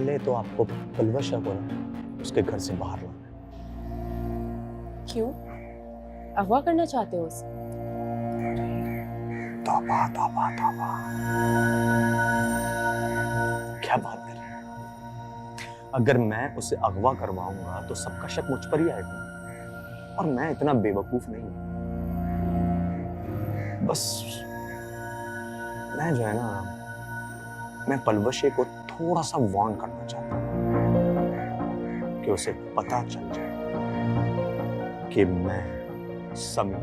पहले तो आपको पलवशा को ना उसके घर से बाहर लाना है। क्यों? अगवा करना चाहते हो उसे? तौबा तौबा तौबा, क्या बात कर रहे हैं? अगर मैं उसे अगवा करवाऊंगा तो सबका शक मुझ पर ही आएगा, और मैं इतना बेवकूफ नहीं हूं। बस मैं जो है ना, मैं पलवशे को थोड़ा सा वार्न करना चाहता हूं कि उसे पता चल जाए कि मैं समी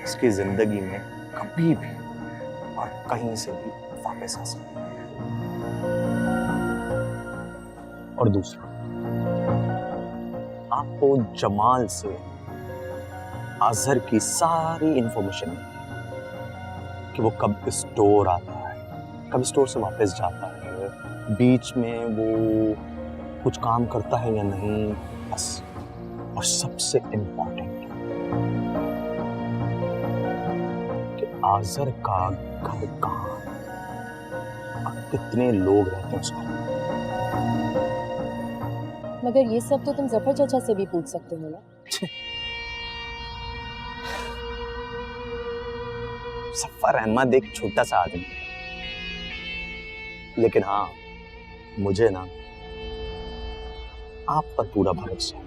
इसकी जिंदगी में कभी भी और कहीं से भी वापस आ सकता है। और दूसरा, आपको जमाल से अजहर की सारी इंफॉर्मेशन कि वो कब स्टोर आता है, कब स्टोर से वापस जाता है, बीच में वो कुछ काम करता है या नहीं, बस। और सबसे इम्पोर्टेंट कि आजर का घर कहाँ और कितने लोग रहते हैं उसमें। मगर ये सब तो तुम जफर चाचा से भी पूछ सकते हो ना। जफर अहमद एक छोटा सा आदमी है, लेकिन हाँ, मुझे ना आप पर पूरा भरोसा है,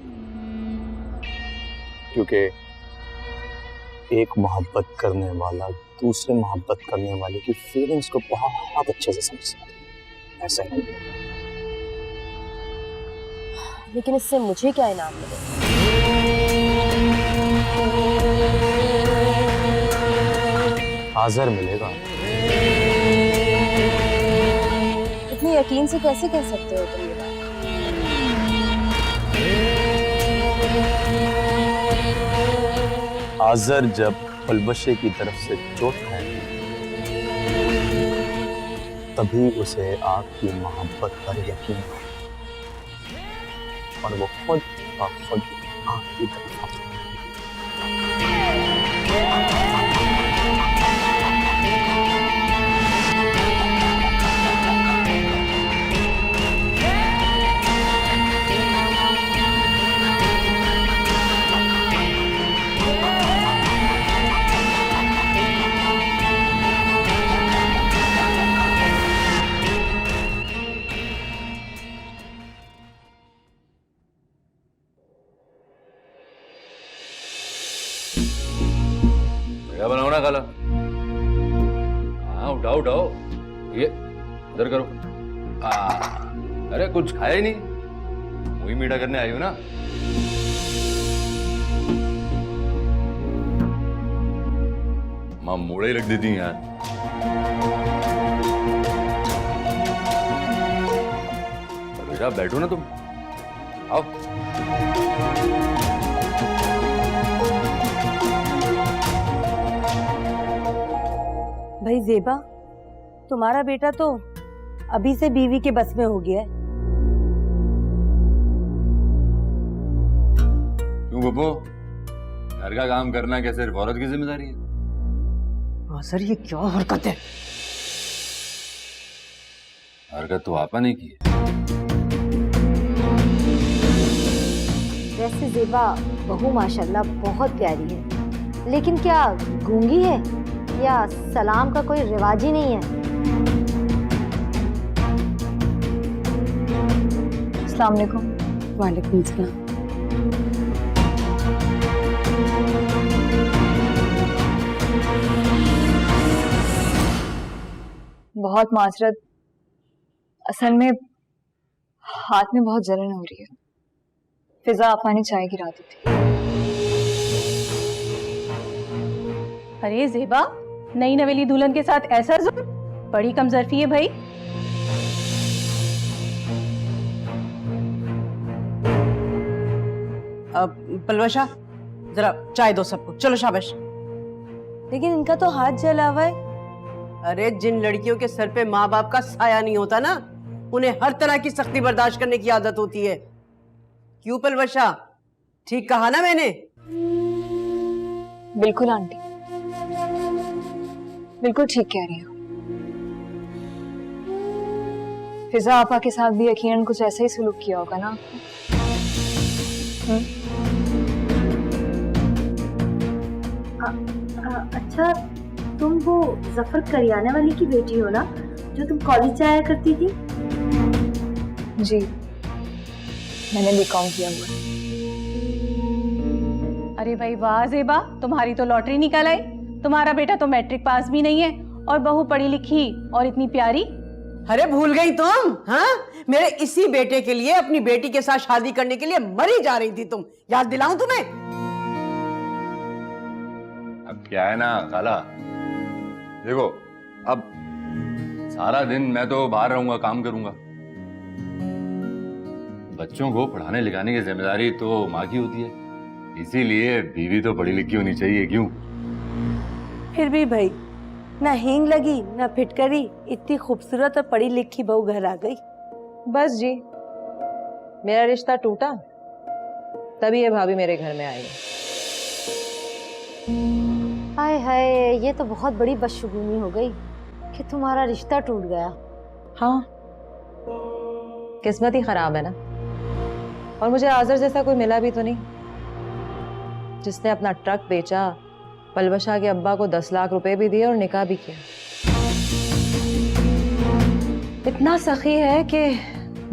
क्योंकि एक मोहब्बत करने वाला दूसरे मोहब्बत करने वाले की फीलिंग्स को बहुत अच्छे से समझता है। ऐसा नहीं है। लेकिन इससे मुझे क्या इनाम मिलेगा? आजर मिलेगा। इतने यकीन से कैसे कह सकते हो तुम ये बात? आजर जब पलवशे की तरफ से चोट खाएगा, तभी उसे आपकी मोहब्बत पर यकीन होगा और वो खुद आपकी तरफ आता है। क्या बनाओ ना खाला? हाँ उठाओ उठाओ, ये इधर करो। अरे कुछ खाया ही नहीं, वही मीठा करने आई हो ना। माँ मोड़े ही रख देती यार। बेटा बैठो ना तुम, आओ। भाई जेबा, तुम्हारा बेटा तो अभी से बीवी के बस में हो गया है। क्यों बब्बू, घर का काम करना क्या सिर्फ औरत की जिम्मेदारी है? सर ये क्या हरकत है? हरकत तो आपा ने की है। वैसे जेबा बहू माशाल्लाह बहुत प्यारी है, लेकिन क्या गूंगी है या सलाम का कोई रिवाज ही नहीं है? अस्सलाम वालेकुम। वालेकुम सलाम। बहुत माजरत, असल में हाथ में बहुत जलन हो रही है। फिजा आपा ने चाय गिरा दी थी। अरे जेबा, नई नवेली दुल्हन के साथ ऐसा जुल्म, बड़ी कमजोरी है भाई। अब पलवशा, जरा चाय दो सबको, चलो शाबाश। लेकिन इनका तो हाथ जला हुआ है। अरे जिन लड़कियों के सर पे माँ बाप का साया नहीं होता ना, उन्हें हर तरह की सख्ती बर्दाश्त करने की आदत होती है। क्यों पलवशा, ठीक कहा ना मैंने? बिल्कुल आंटी, बिल्कुल ठीक कह रही हो। फिजा आपा के साथ भी यकीनन कुछ ऐसा ही सलूक किया होगा ना आपने? अच्छा, तुम वो जफर करियाना वाली की बेटी हो ना, जो तुम कॉलेज जाया करती थी? जी, मैंने बीकॉम किया हुआ है। अरे भाई वाह ज़ेबा, तुम्हारी तो लॉटरी निकल आई। तुम्हारा बेटा तो मैट्रिक पास भी नहीं है और बहू पढ़ी लिखी और इतनी प्यारी। अरे भूल गई तुम? हाँ, मेरे इसी बेटे के लिए, अपनी बेटी के साथ शादी करने के लिए मरी जा रही थी तुम। याद दिलाऊं तुम्हें? अब क्या है ना खाला, देखो अब सारा दिन मैं तो बाहर रहूंगा, काम करूंगा। बच्चों को पढ़ाने लिखाने की जिम्मेदारी तो माँ की होती है, इसीलिए बीवी तो पढ़ी लिखी होनी चाहिए। क्यों? फिर भी भाई, ना हींग लगी ना फिटकरी, इतनी खूबसूरत और पढ़ी लिखी बहू घर आ गई। बस जी, मेरा रिश्ता टूटा तभी ये भाभी मेरे घर में आई। हाय हाय, ये तो बहुत बड़ी बदशगुनी हो गई कि तुम्हारा रिश्ता टूट गया। हाँ, किस्मत ही खराब है ना। और मुझे आजर जैसा कोई मिला भी तो नहीं, जिसने अपना ट्रक बेचा, पलवशा के अब्बा को 10 लाख रुपए भी दिए और निकाह भी किया। इतना सखी है कि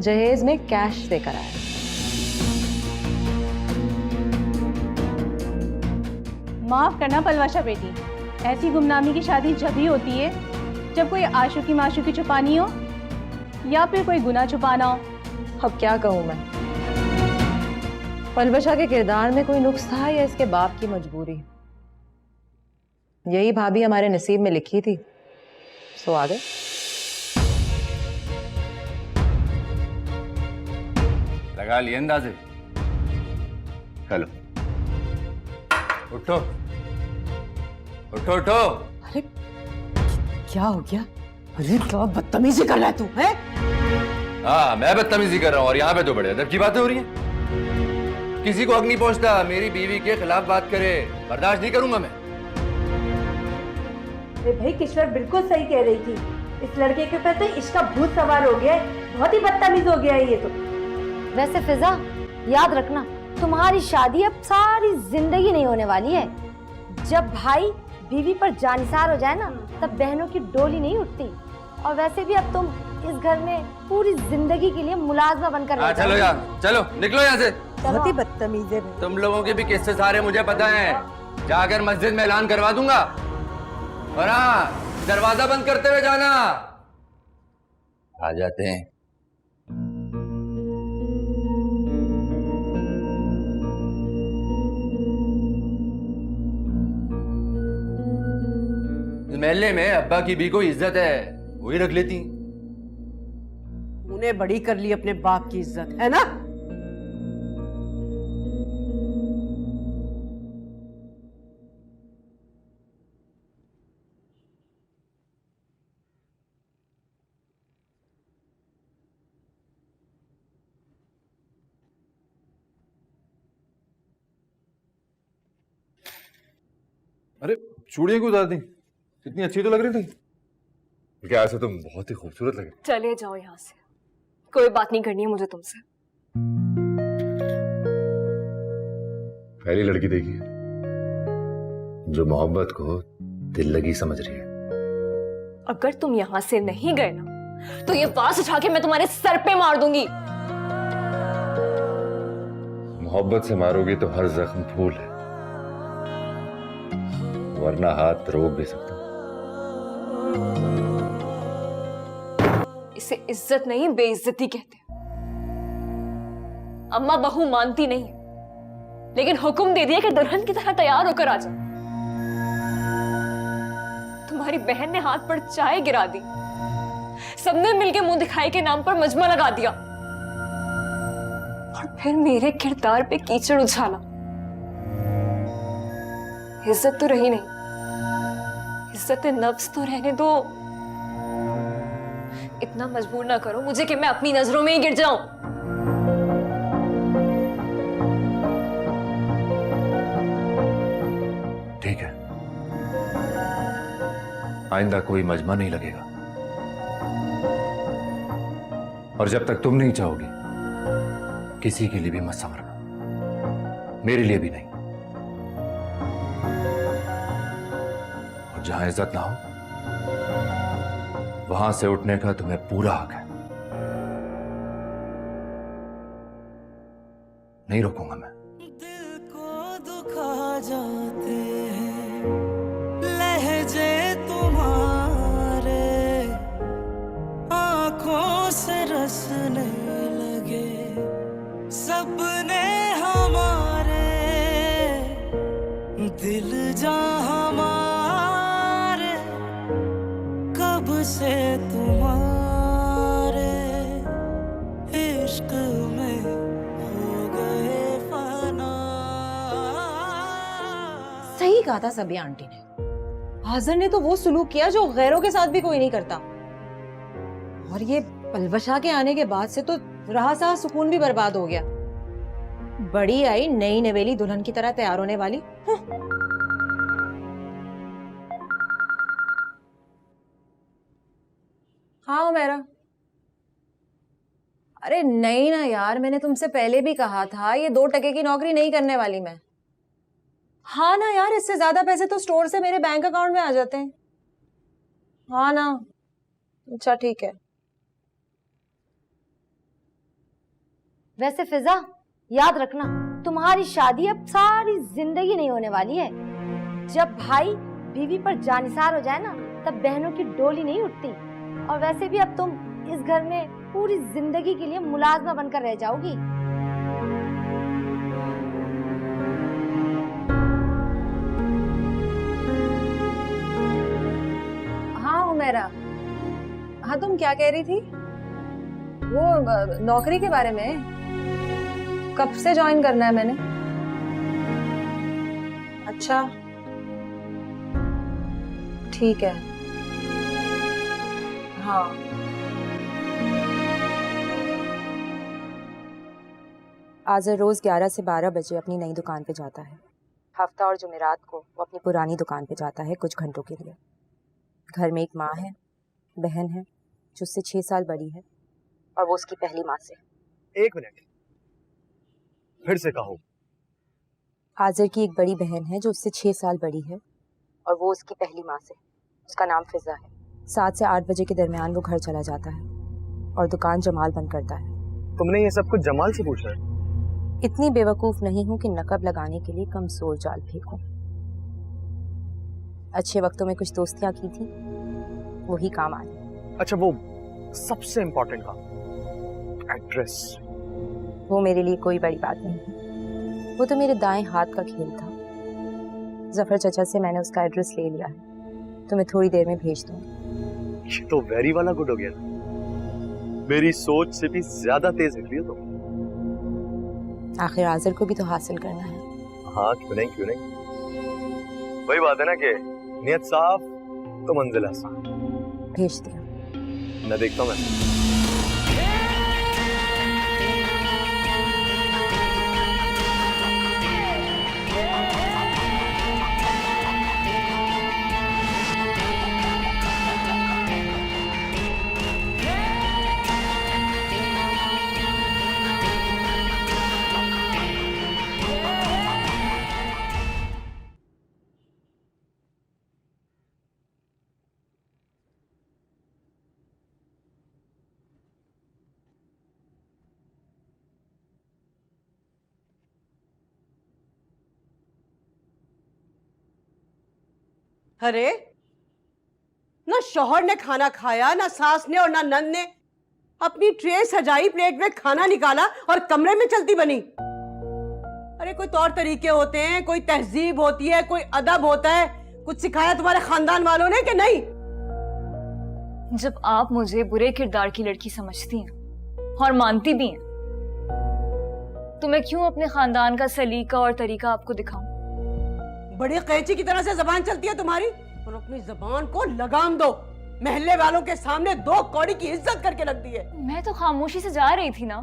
जहेज में कैश देकर आया। माफ करना पलवाशा बेटी, ऐसी गुमनामी की शादी जब ही होती है जब कोई आशुकी माशुकी छुपानी हो या फिर कोई गुनाह छुपाना हो। अब क्या कहूँ मैं, पलवशा के किरदार में कोई नुक्स था या इसके बाप की मजबूरी? यही भाभी हमारे नसीब में लिखी थी, सो आ गए। लगा लिए अंदाजे। चलो उठो उठो उठो। अरे क्या हो गया? अरे क्या बदतमीजी कर रहा है तू? है? हाँ, मैं बदतमीजी कर रहा हूँ और यहाँ पे तो बड़े अदब की बातें हो रही हैं। किसी को हक नहीं पहुंचता मेरी बीवी के खिलाफ बात करे, बर्दाश्त नहीं करूंगा मैं। अरे भाई, किश्वर बिल्कुल सही कह रही थी। इस लड़के के ऊपर तो इश्क का भूत सवार हो गया है। बहुत ही बदतमीज हो गया है ये तो। वैसे फिजा, याद रखना, तुम्हारी शादी अब सारी जिंदगी नहीं होने वाली है। जब भाई बीवी पर जानिसार हो जाए ना, तब बहनों की डोली नहीं उठती। और वैसे भी अब तुम इस घर में पूरी जिंदगी के लिए मुलाजमा बनकर रह चलो यार, चलो निकलो यहाँ से। बहुत ही बदतमीज है। तुम लोगों के भी किस्से सारे मुझे पता है। जाकर मस्जिद में ऐलान करवा दूंगा और हाँ, दरवाजा बंद करते हुए जाना। आ जाते हैं। इस महल्ले में अब्बा की भी कोई इज्जत है, वही रख लेती। उन्हें बड़ी कर ली अपने बाप की इज्जत, है ना? अरे चूड़ियां क्यों उतार दी? कितनी अच्छी तो लग रही थी। क्या ऐसे तुम बहुत ही खूबसूरत लगे। चले जाओ यहाँ से, कोई बात नहीं करनी है मुझे तुमसे। पहली लड़की देखी है जो मोहब्बत को दिल लगी समझ रही है। अगर तुम यहाँ से नहीं गए ना, तो ये बांस उठा के मैं तुम्हारे सर पे मार दूंगी। मोहब्बत से मारोगी तो हर जख्म फूल है, वरना हाथ रोक भी सकता। इसे इज्जत नहीं, बेइज्जती कहते हैं। अम्मा बहू मानती नहीं, लेकिन हुक्म दे दिया कि दुल्हन की तरह तैयार होकर आ जा। तुम्हारी बहन ने हाथ पर चाय गिरा दी, सबने मिलके मुंह दिखाई के नाम पर मजमा लगा दिया और फिर मेरे किरदार पे कीचड़ उछाला। इज्जत तो रही नहीं, इज्जत नफ्स तो रहने दो। इतना मजबूर ना करो मुझे कि मैं अपनी नजरों में ही गिर जाऊं। ठीक है, आइंदा कोई मजमा नहीं लगेगा। और जब तक तुम नहीं चाहोगी किसी के लिए भी मत संवरना, मेरे लिए भी नहीं। और जहां इज्जत ना हो वहां से उठने का तुम्हें पूरा हक है। नहीं रोकूंगा मैं। दिल को दुखा जाते हैं लहजे तुम्हारे, आंखों से रसने लगे सपने हमारे, दिल जा हमारे कब से तुम्हारे इश्क में हो गए फना। सही कहा था सभी आंटी ने। हाजिर ने तो वो सुलूक किया जो गैरों के साथ भी कोई नहीं करता। और ये पलवशा के आने के बाद से तो रहा सहा सुकून भी बर्बाद हो गया। बड़ी आई नई नवेली दुल्हन की तरह तैयार होने वाली। हाँ मेरा, अरे नहीं ना यार, मैंने तुमसे पहले भी कहा था ये 2 टके की नौकरी नहीं करने वाली मैं। हाँ ना यार, इससे ज्यादा पैसे तो स्टोर से मेरे बैंक अकाउंट में आ जाते हैं। हाँ ना, अच्छा ठीक है। वैसे फिजा, याद रखना तुम्हारी शादी अब सारी जिंदगी नहीं होने वाली है। जब भाई बीवी पर जानिसार हो जाए ना, तब बहनों की डोली नहीं उठती। और वैसे भी अब तुम इस घर में पूरी जिंदगी के लिए मुलाजमा बनकर रह जाओगी। हाँ उमेरा, हाँ तुम क्या कह रही थी? वो नौकरी के बारे में? कब से ज्वाइन करना है मैंने? अच्छा ठीक है। हाँ आज़र रोज़ 11 से 12 बजे अपनी नई दुकान पे जाता है। हफ्ता और जुमेरात को वो अपनी पुरानी दुकान पे जाता है कुछ घंटों के लिए। घर में एक माँ है, बहन है जो उससे 6 साल बड़ी है, और वो उसकी पहली माँ से। 1 मिनट, फिर से कहो। आज़र की एक बड़ी बहन है जो उससे 6 साल बड़ी है, और वो उसकी पहली माँ से। उसका नाम फिजा है। 7 से 8 बजे के दरमियान वो घर चला जाता है और दुकान जमाल बंद करता है। तुमने ये सब कुछ जमाल से पूछा है? इतनी बेवकूफ़ नहीं हूँ कि नकब लगाने के लिए कमजोर जाल फेंकूं। अच्छे वक्तों में कुछ दोस्तियाँ की थी, वही काम आई। अच्छा, वो सबसे इम्पोर्टेंट काम, एड्रेस। वो मेरे लिए कोई बड़ी बात नहीं, वो तो मेरे दाएं हाथ का खेल था। जफर चाचा से मैंने उसका एड्रेस ले लिया है, तो मैं थोड़ी देर में भेज दूंगी। ये तो वेरी वाला गुड हो गया। मेरी सोच से भी ज्यादा तेज निकली हो तुम। आखिर आज़र को भी तो हासिल करना है। हाँ, क्यों नहीं क्यों नहीं। वही बात है ना कि नियत साफ तो मंजिल आसान। भेज दिया। मैं देखता हूँ। मैं अरे ना शौहर ने खाना खाया, ना सास ने और ना नंद ने। अपनी ट्रे सजाई, प्लेट में खाना निकाला और कमरे में चलती बनी। अरे कोई तौर तरीके होते हैं, कोई तहजीब होती है, कोई अदब होता है। कुछ सिखाया तुम्हारे खानदान वालों ने कि नहीं? जब आप मुझे बुरे किरदार की लड़की समझती हैं और मानती भी हैं, तो मैं क्यों अपने खानदान का सलीका और तरीका आपको दिखाऊं? बड़ी कैंची की तरह से जबान चलती है तुम्हारी, और अपनी जबान को लगाम दो। महल्ले वालों के सामने 2 कौड़ी की इज्जत करके रख दी है। मैं तो खामोशी से जा रही थी ना,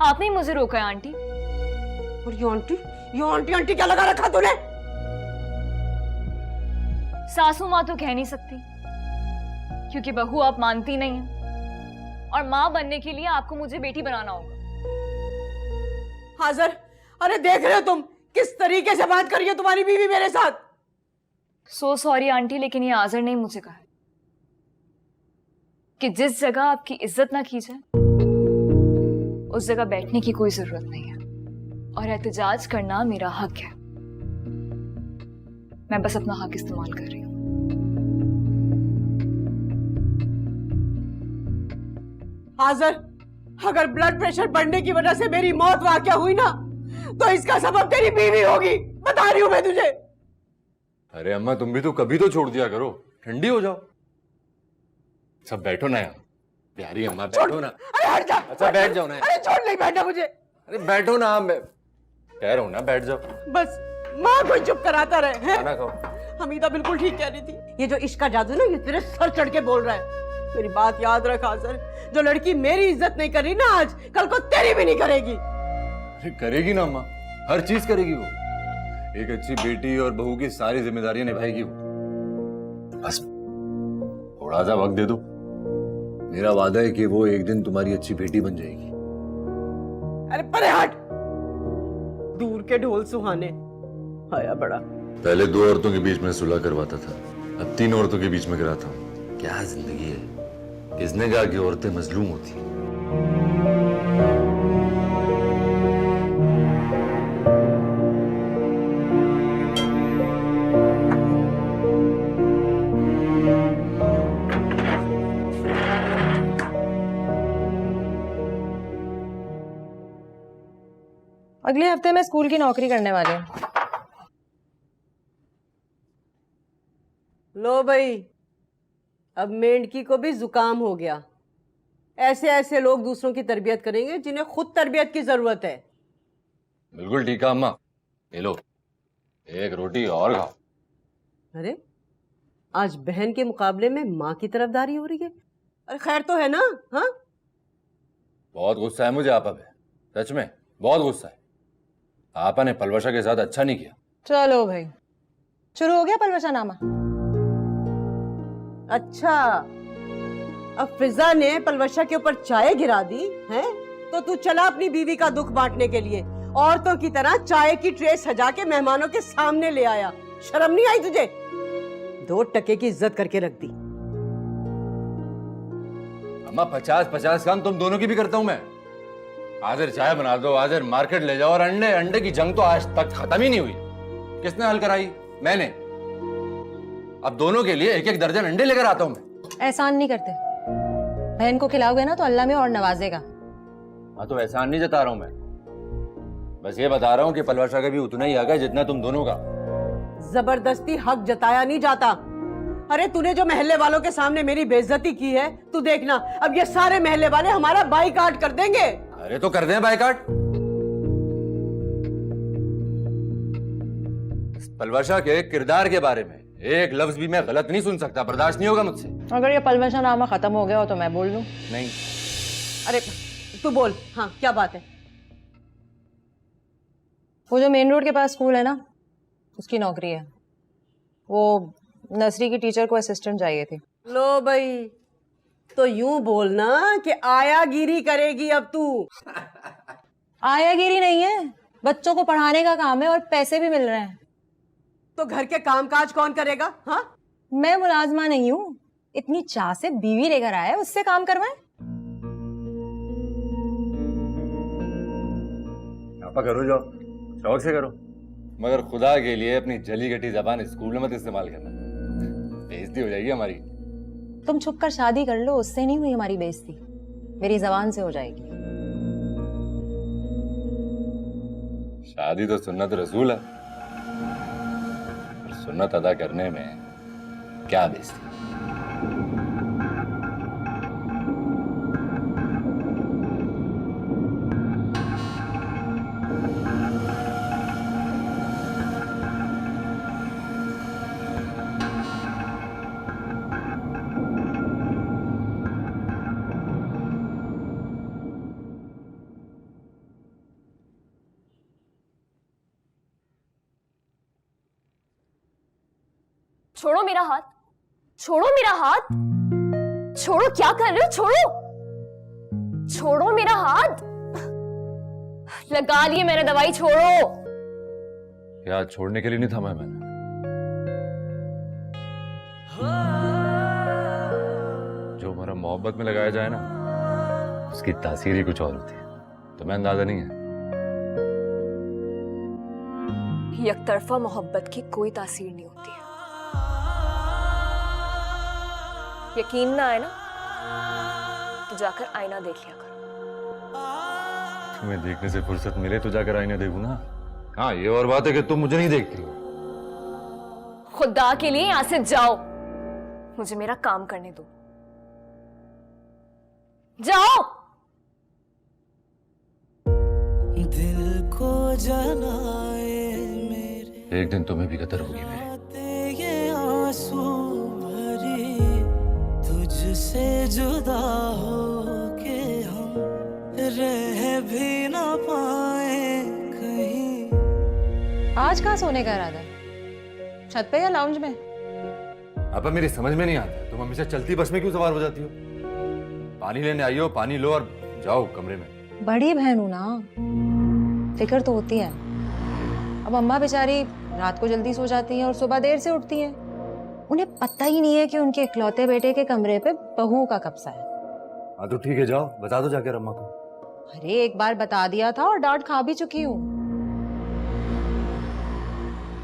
आपने ही मुझे रोका है आंटी। और ये आंटी क्या लगा रखा तूने? सासू माँ तो कह नहीं सकती, क्योंकि बहू आप मानती नहीं हैं। और माँ बनने के लिए आपको मुझे बेटी बनाना होगा। हाजिर, अरे देख रहे हो तुम किस तरीके से बात कर रही है तुम्हारी बीवी मेरे साथ? सो सॉरी आंटी, लेकिन ये आज़र ने मुझे कहा कि जिस जगह आपकी इज्जत ना की जाए उस जगह बैठने की कोई जरूरत नहीं है, और एहतजाज करना मेरा हक है। मैं बस अपना हक इस्तेमाल कर रही हूँ। हाजिर, अगर ब्लड प्रेशर बढ़ने की वजह से मेरी मौत वाक़या हुई ना तो इसका सबब तेरी बीवी होगी, बता रही हूं मैं तुझे। अरे अम्मा, तुम भी तो कभी तो छोड़ दिया करो, ठंडी हो जाओ। सब बैठो ना यहाँ, प्यारी अम्मा बैठो ना। अरे हट जा। अच्छा बैठ जाओ ना। अरे छोड़, नहीं बैठना मुझे। अरे बैठो ना, मैं कह रहा हूँ ना बैठ जाओ। बस माँ कोई चुप कराता रहे हैं? खाना खाओ। हमीदा बिल्कुल ठीक कह रही थी, ये जो इश्क का जादू ना ये तेरे सर चढ़ के बोल रहा है। मेरी बात याद रख हाजिर, जो लड़की मेरी इज्जत नहीं कर रही ना आज, कल को तेरी भी नहीं करेगी। अरे करेगी ना अम्मा, हर चीज करेगी वो। एक अच्छी बेटी और बहू की सारी जिम्मेदारियां निभाएगी वो। बस थोड़ा सा वक्त दे दो, मेरा वादा है कि वो एक दिन तुम्हारी अच्छी बेटी बन जाएगी। अरे परे हट, दूर के ढोल सुहाने आया बड़ा। पहले 2 औरतों के बीच में सुलह करवाता था, अब 3 औरतों के बीच में कराता हूँ। क्या जिंदगी है, किसने कहा कि औरतें मजलूम होती हैं? अगले हफ्ते मैं स्कूल की नौकरी करने वाली हूँ। लो भाई, अब मेंढकी को भी जुकाम हो गया। ऐसे ऐसे लोग दूसरों की तरबियत करेंगे जिन्हें खुद तरबियत की जरूरत है। बिल्कुल ठीक है अम्मा, ले लो एक रोटी और खाओ। अरे आज बहन के मुकाबले में माँ की तरफदारी हो रही है। अरे खैर तो है ना? हाँ, बहुत गुस्सा है मुझे आपा पे, सच में बहुत गुस्सा है। आपा ने पलवशा के साथ अच्छा नहीं किया। चलो भाई, शुरू हो गया पलवशा नामा। अच्छा, अब फिजा ने पलवशा के ऊपर चाय गिरा दी है तो तू चला अपनी बीवी का दुख बांटने के लिए औरतों की तरह चाय की ट्रे सजा के मेहमानों के सामने ले आया। शर्म नहीं आई तुझे? 2 टके की इज्जत करके रख दी। अम्मा 50-50 काम तुम दोनों की भी करता हूं मैं। आजर चाय बना दो, आजर मार्केट ले जाओ, और अंडे की जंग तो आज तक खत्म ही नहीं हुई। किसने हल कराई? मैंने। अब दोनों के लिए 1-1 दर्जन अंडे लेकर आता हूं मैं। एहसान नहीं करते, बहन को खिलाओगे ना तो अल्लाह में और नवाजेगा। हाँ तो एहसान नहीं जता रहा हूं मैं, बस ये बता रहा हूं कि पलवशा का भी उतना ही हक है जितना तुम दोनों का। जबरदस्ती हक जताया नहीं जाता। अरे तूने जो महल्ले वालों के सामने मेरी बेइज्जती की है, तू देखना अब ये सारे महल्ले वाले हमारा बाइकाट कर देंगे। अरे तो कर दें बाइकाट। पलवशा के किरदार के बारे में एक लफ्ज भी मैं गलत नहीं सुन सकता, बर्दाश्त नहीं होगा मुझसे। अगर ये पलवशा नामा खत्म हो गया हो तो मैं बोल दूं? नहीं। अरे तू बोल, हाँ क्या बात है? वो जो मेन रोड के पास स्कूल है ना, उसकी नौकरी है। वो नर्सरी की टीचर को असिस्टेंट चाहिए थी। लो भाई, तो यूं बोलना कि आयागिरी करेगी अब तू। आयागिरी नहीं है, बच्चों को पढ़ाने का काम है और पैसे भी मिल रहे हैं। तो घर के कामकाज कौन करेगा? हाँ, मैं मुलाजमा नहीं हूँ, इतनी चाह से बीवी लेकर आया है, उससे काम करवाए। आपा करो, जाओ शौक से करो, मगर खुदा के लिए अपनी जली घटी जबान स्कूल में मत इस्तेमाल करना, बेइज्जती हो जाएगी हमारी। तुम छुप कर शादी कर लो, उससे नहीं हुई हमारी बेइज्जती, मेरी जबान से हो जाएगी। शादी तो सुन्नत रसूल है, सुन्नत अदा करने में क्या बेइज्जती। छोड़ो मेरा हाथ, छोड़ो मेरा हाथ, छोड़ो, क्या कर रहे हो? छोड़ो। छोड़ो मेरा हाथ। लगा लिए मैंने दवाई, छोड़ो। क्या छोड़ने के लिए नहीं थामा मैंने? जो हमारा मोहब्बत में लगाया जाए ना, उसकी तासीर ही कुछ और होती है। तुम्हें अंदाजा नहीं है। यकतरफा मोहब्बत की कोई तासीर नहीं होती है। यकीन ना आए ना तो जाकर आईना देख लिया करो। तुम्हें देखने से फुर्सत मिले तो जाकर आईना देखूं ना। हाँ, ये और बात है कि तुम मुझे नहीं देखती हो। खुदा के लिए यहां से जाओ, मुझे मेरा काम करने दो। जाओ। दिल को जलाए मेरे एक दिन तुम्हें भी कदर होगी मेरी। ये आंसू भरी तुझसे जुदा हो के हम रह भी ना पाए कहीं। आज कहाँ सोने का इरादा है? छत पे या लाउंज में? अब मेरी समझ में नहीं आता, तुम हमेशा चलती बस में क्यों सवार हो जाती हो? पानी लेने आई हो, पानी लो और जाओ कमरे में। बड़ी बहन हूं ना, फिक्र तो होती है। अब अम्मा बेचारी रात को जल्दी सो जाती हैं और सुबह देर से उठती हैं। उन्हें पता ही नहीं है कि उनके इकलौते बेटे के कमरे पे बहू का कब्जा है। हाँ तो ठीक है, जाओ बता दो जाकर अम्मा को। अरे एक बार बता दिया था और डांट खा भी चुकी हूँ।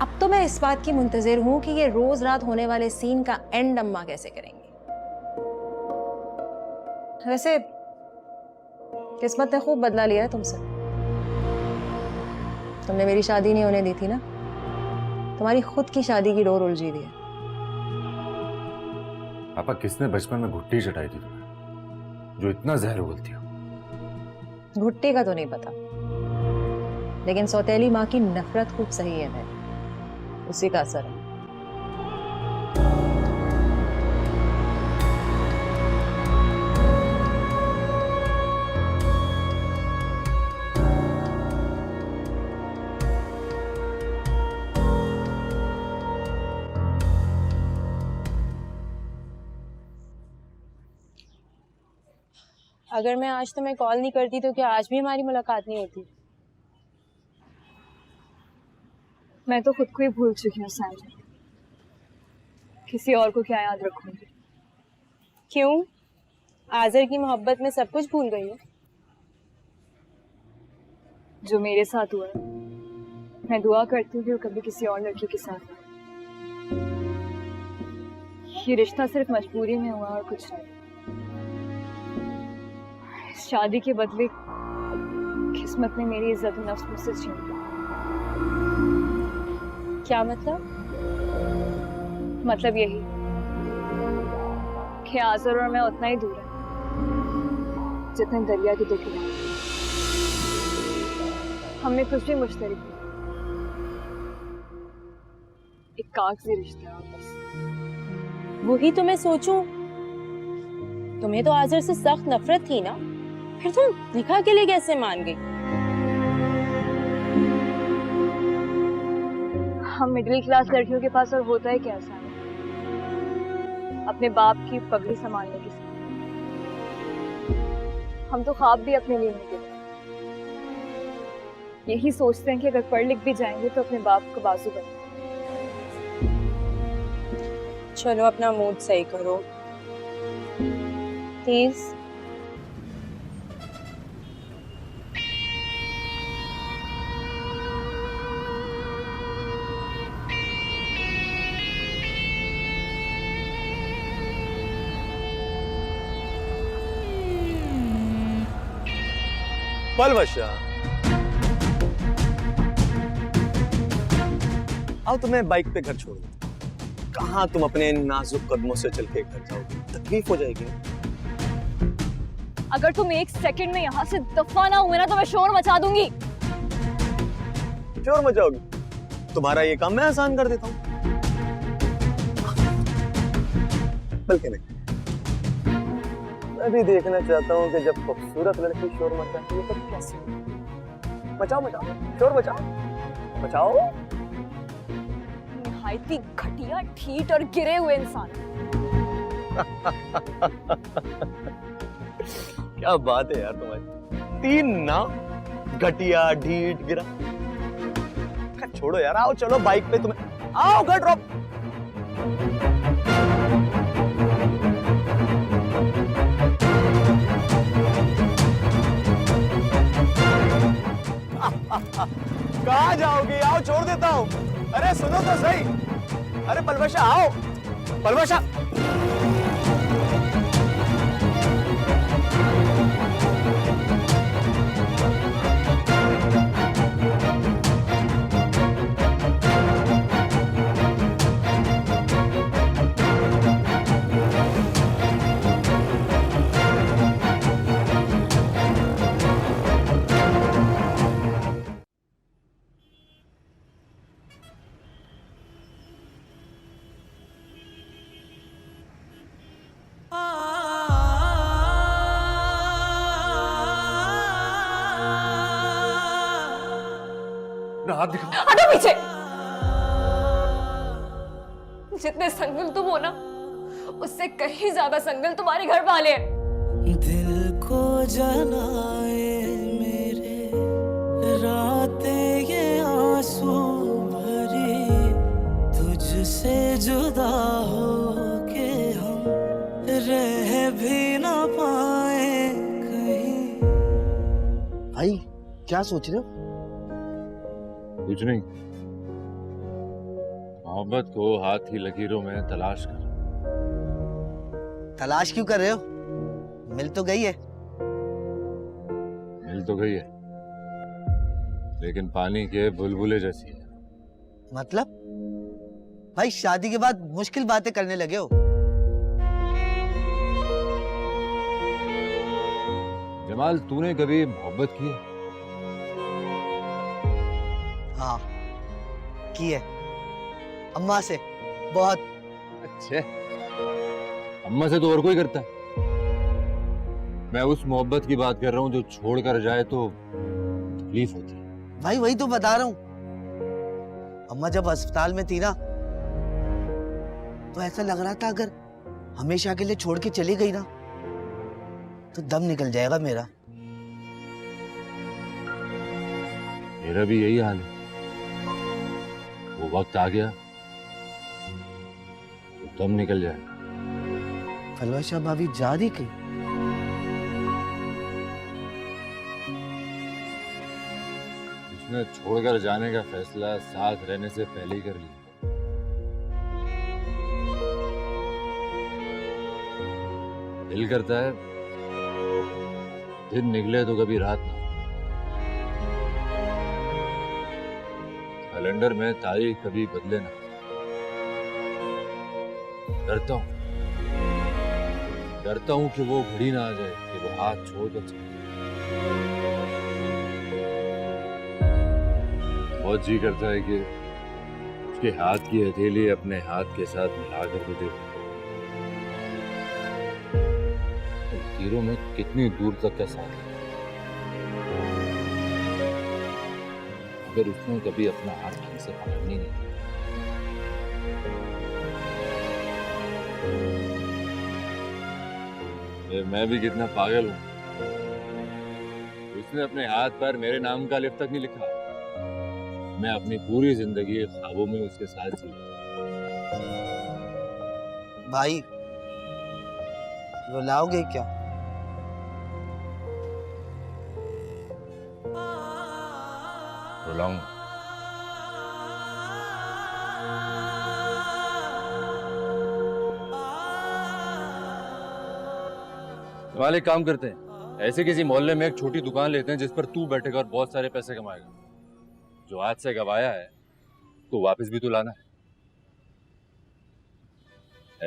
अब तो मैं इस बात की मुंतजिर हूँ कि ये रोज रात होने वाले सीन का एंड अम्मा कैसे करेंगी। वैसे किस्मत ने खूब बदला लिया है तुमसे। तुमने मेरी शादी नहीं होने दी थी ना, तुम्हारी खुद की शादी की डोर उलझी दी है। पापा, किसने बचपन में घुट्टी चटाई थी तुम्हें जो इतना जहर उगलती हो? घुट्टी का तो नहीं पता, लेकिन सौतेली माँ की नफरत खूब सही है मेरी, उसी का असर है। अगर मैं आज तुम्हें कॉल नहीं करती तो क्या आज भी हमारी मुलाकात नहीं होती? मैं तो खुद को ही भूल चुकी हूँ सैंडी, किसी और को क्या याद रखूंगी। क्यों? आज़र की मोहब्बत में सब कुछ भूल गई हो? जो मेरे साथ हुआ है, मैं दुआ करती हूँ कि वो कभी किसी और लड़की के साथ हो। ये रिश्ता सिर्फ मजबूरी में हुआ और कुछ नहीं। इस शादी के बदले किस्मत ने मेरी इज्जत नफ्स मुझसे छीन ली। क्या मतलब? मतलब यही कि आज़र और मैं उतना ही दूर हैं जितने दरिया के दो किनारे। हमने कुछ भी मुश्तरक नहीं, एक कागजी रिश्ता है बस। वही तो मैं सोचूं, तुम्हें तो आज़र से सख्त नफरत थी ना, फिर तुम निकाह के लिए कैसे मान गई? हम मिडिल क्लास लड़कियों के पास और होता है क्या आसान, अपने बाप की पगड़ी संभालने के साथ। हम तो ख्वाब भी अपने लिए नहीं देखते, यही सोचते हैं कि अगर पढ़ लिख भी जाएंगे तो अपने बाप का बाजू बने। चलो अपना मूड सही करो प्लीज। पलवशा, आओ तुम्हें बाइक पे घर छोड़ दूं। कहाँ तुम अपने नाजुक कदमों से चल के घर जाओगे? तकलीफ हो जाएगी। अगर तुम एक सेकंड में यहाँ से दफा ना हुए ना तो मैं शोर मचा दूंगी। शोर मचाओगी? तुम्हारा ये काम मैं आसान कर देता हूँ। बल्कि नहीं, मैं भी देखना चाहता हूँ कि जब खूबसूरत लड़की शोर मचाती है तो कैसे। मचाओ मचाओ, शोर मचाओ मचाओ। निहायती घटिया, ठीठ और गिरे हुए इंसान। क्या बात है यार तुम्हारी, 3 ना, घटिया ढीठ गिरा। छोड़ो यार, आओ चलो बाइक पे, तुम्हें आओ घर ड्रॉप। कहाँ जाओगी? आओ छोड़ देता हूँ। अरे सुनो तो सही। अरे पलवशा आओ, पलवशा। हाथ दिखा। हटो पीछे। जितने संगल तुम हो ना, उससे कहीं ज्यादा संगल तुम्हारे घर वाले हैं। दिल को जलाए मेरे रातें ये आंसू भरी, तुझसे जुदा हो के हम रह भी ना पाए कहीं। भाई क्या सोच रहे हो? कुछ नहीं, मोहब्बत को हाथ की लकीरों में तलाश कर। तलाश क्यों कर रहे हो? मिल तो गई है। मिल तो गई है, लेकिन पानी के बुलबुले जैसी है। मतलब भाई शादी के बाद मुश्किल बातें करने लगे हो। जमाल, तूने कभी मोहब्बत की है? हाँ की है, अम्मा से, बहुत। अच्छे, अम्मा से तो और कोई करता है। मैं उस मोहब्बत की बात कर रहा हूँ जो छोड़कर जाए तो तकलीफ होती है। भाई वही तो बता रहा हूँ। अम्मा जब अस्पताल में थी ना, तो ऐसा लग रहा था अगर हमेशा के लिए छोड़ के चली गई ना, तो दम निकल जाएगा मेरा। मेरा भी यही हाल है। वो वक्त आ गया तो दम निकल जाए। फलवाशा भाभी जा रही कहीं? उसने छोड़कर जाने का फैसला साथ रहने से पहले ही कर लिया। दिल करता है दिन निकले तो कभी रात ना हो। कैलेंडर में तारीख कभी बदले ना। डरता हूं कि वो घड़ी ना आ जाए कि वो हाथ छोड़ कर चले। बहुत जी करता है कि उसके हाथ की हथेली अपने हाथ के साथ मिला कर भी देखूं। तीरों में कितनी दूर तक का साथ है। अगर उसने कभी अपना हाथ ढंग से पकड़नी नहीं, मैं भी कितना पागल हूं। उसने अपने हाथ पर मेरे नाम का लिख तक नहीं लिखा। मैं अपनी पूरी जिंदगी ख्वाबों में उसके साथ जी। भाई रुलाओगे क्या? रुलाऊंगा। वाले काम करते हैं, ऐसे किसी मोहल्ले में एक छोटी दुकान लेते हैं जिस पर तू बैठेगा और बहुत सारे पैसे कमाएगा। जो आज से गवाया है तो वापस भी तो लाना है।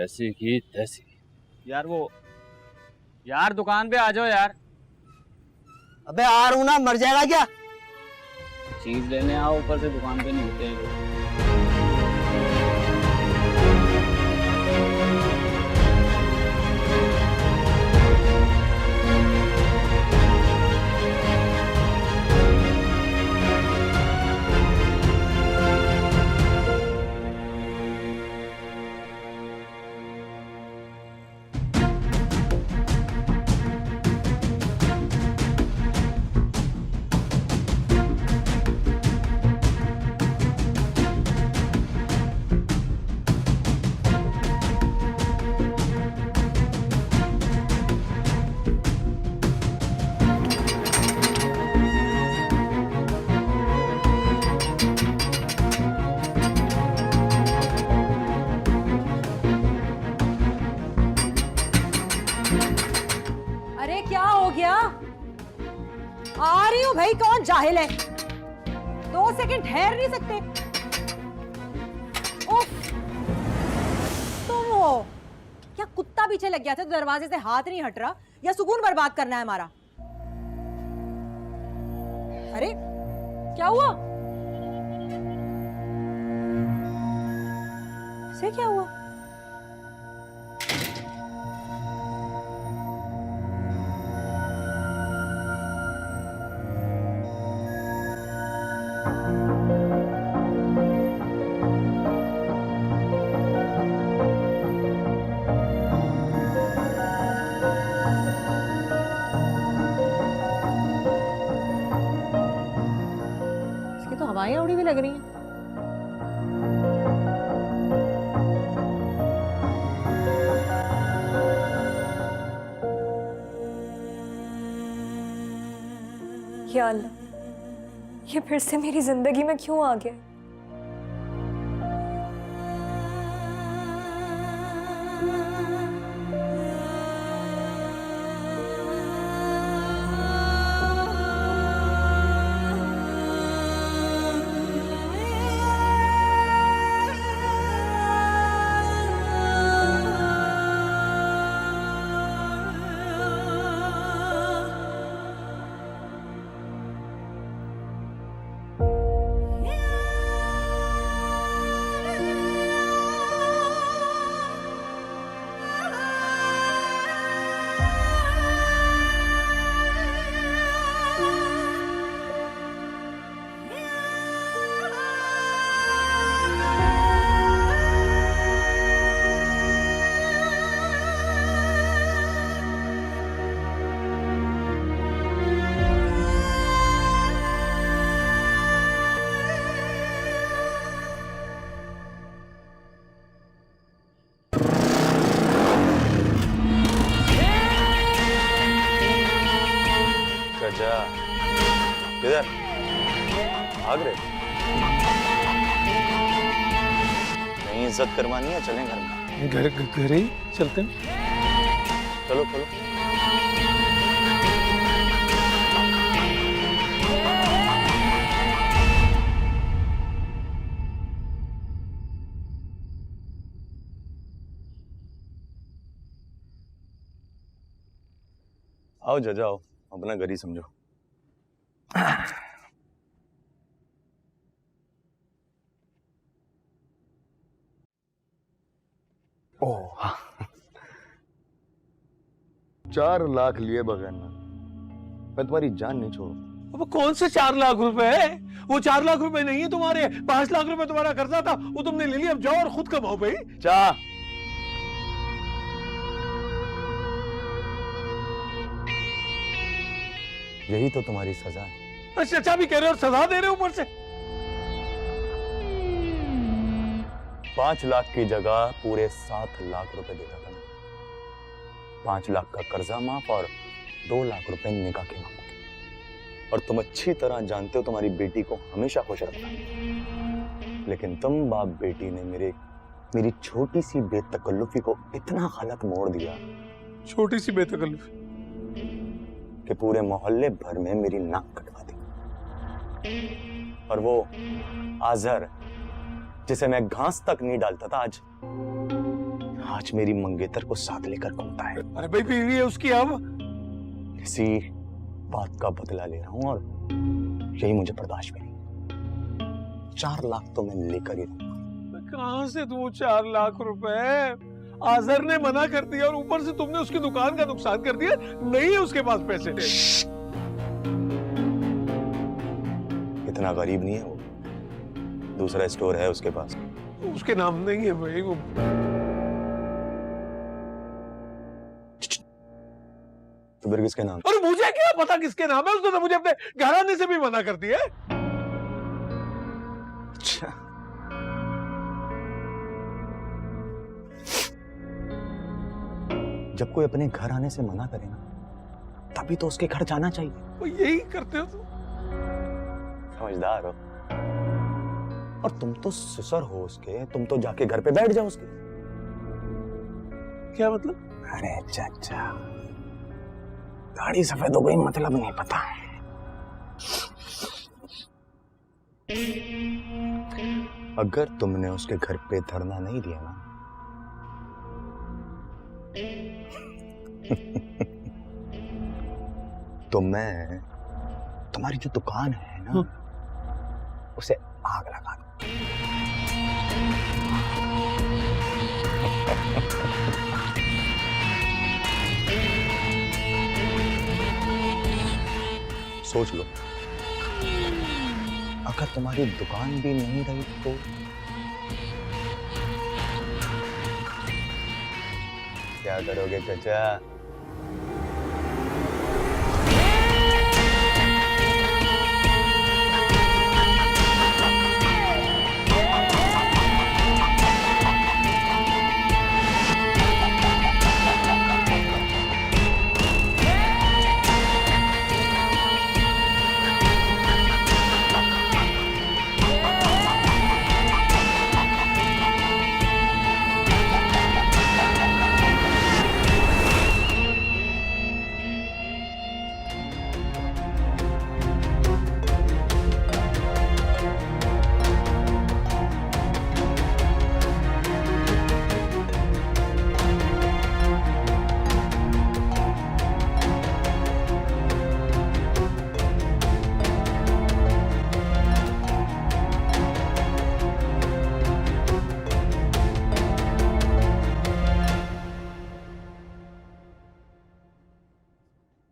ऐसी की तैसी। यार दुकान पे आ जाओ यार। अबे आ रहा हूं ना, मर जाएगा क्या? चीज लेने आओ, ऊपर से दुकान पे नहीं होते हैं। भाई कौन जाहिल है, 2 सेकंड ठहर नहीं सकते? उफ, तुम हो क्या? कुत्ता पीछे लग गया था तो दरवाजे से हाथ नहीं हट रहा, या सुकून बर्बाद करना है हमारा? अरे क्या हुआ? से क्या हुआ? इसकी तो हवाएं उड़ी हुई लग रही हैं। या अल्लाह, ये फिर से मेरी जिंदगी में क्यों आ गया? जा, किधर भाग रहे? नहीं इज्जत करवानी है, चलें घर में। घर ही चलते हैं। चलो चलो। आओ जा जाओ, अपना घर ही समझो। ओह 4 लाख लिए बगैर ना मैं तुम्हारी जान नहीं छोड़ू। अब कौन से 4 लाख रुपए है? वो 4 लाख रुपए नहीं है तुम्हारे, 5 लाख रुपए तुम्हारा कर्जा था, वो तुमने ले लिया। अब जाओ और खुद कमाओ भाई। चाह यही तो तुम्हारी सजा है। चचा भी कह रहे हो और सजा दे रहे हो ऊपर से। 5 लाख की जगह पूरे 7 लाख रुपए देता था। 5 लाख का कर्जा माफ और 2 लाख रुपए निकाह के माफ। और तुम अच्छी तरह जानते हो तुम्हारी बेटी को हमेशा खुश रखना, लेकिन तुम बाप बेटी ने मेरी छोटी सी बेतकल्लुफी को इतना गलत मोड़ दिया। छोटी सी बेतकल्लुफी कि पूरे मोहल्ले भर में मेरी नाक कटवा दी। और वो आजर जिसे मैं घास तक नहीं डालता था, आज मेरी मंगेतर को साथ लेकर घूमता है। अरे भाई बीवी है उसकी, अब इसी बात का बदला ले रहा हूं और यही मुझे बर्दाश्त भी नहीं। 4 लाख तो मैं लेकर ही रहूंगा। कहां से दूं 4 लाख रुपए? आजर ने मना कर दिया और ऊपर से तुमने उसकी दुकान का नुकसान कर दिया। नहीं है उसके पास पैसे। इतना गरीब नहीं है वो, दूसरा स्टोर है उसके पास। उसके नाम नहीं है भाई वो। तो फिर किसके नाम? और मुझे क्या पता किसके नाम है? उसने तो मुझे अपने घराने से भी मना कर दिया। अच्छा जब कोई अपने घर आने से मना करे ना, तभी तो उसके घर जाना चाहिए। वो यही करते हो तुम। समझदार हो। और तुम तो ससुर हो उसके, तुम तो जाके घर पे बैठ जाओ उसके। क्या मतलब? अरे चाचा, दाढ़ी सफेद हो गई मतलब नहीं पता। अगर तुमने उसके घर पे धरना नहीं दिया ना तो मैं तुम्हारी जो दुकान है ना उसे आग लगा दूं। सोच लो, अगर तुम्हारी दुकान भी नहीं रही तो क्या करोगे चाचा?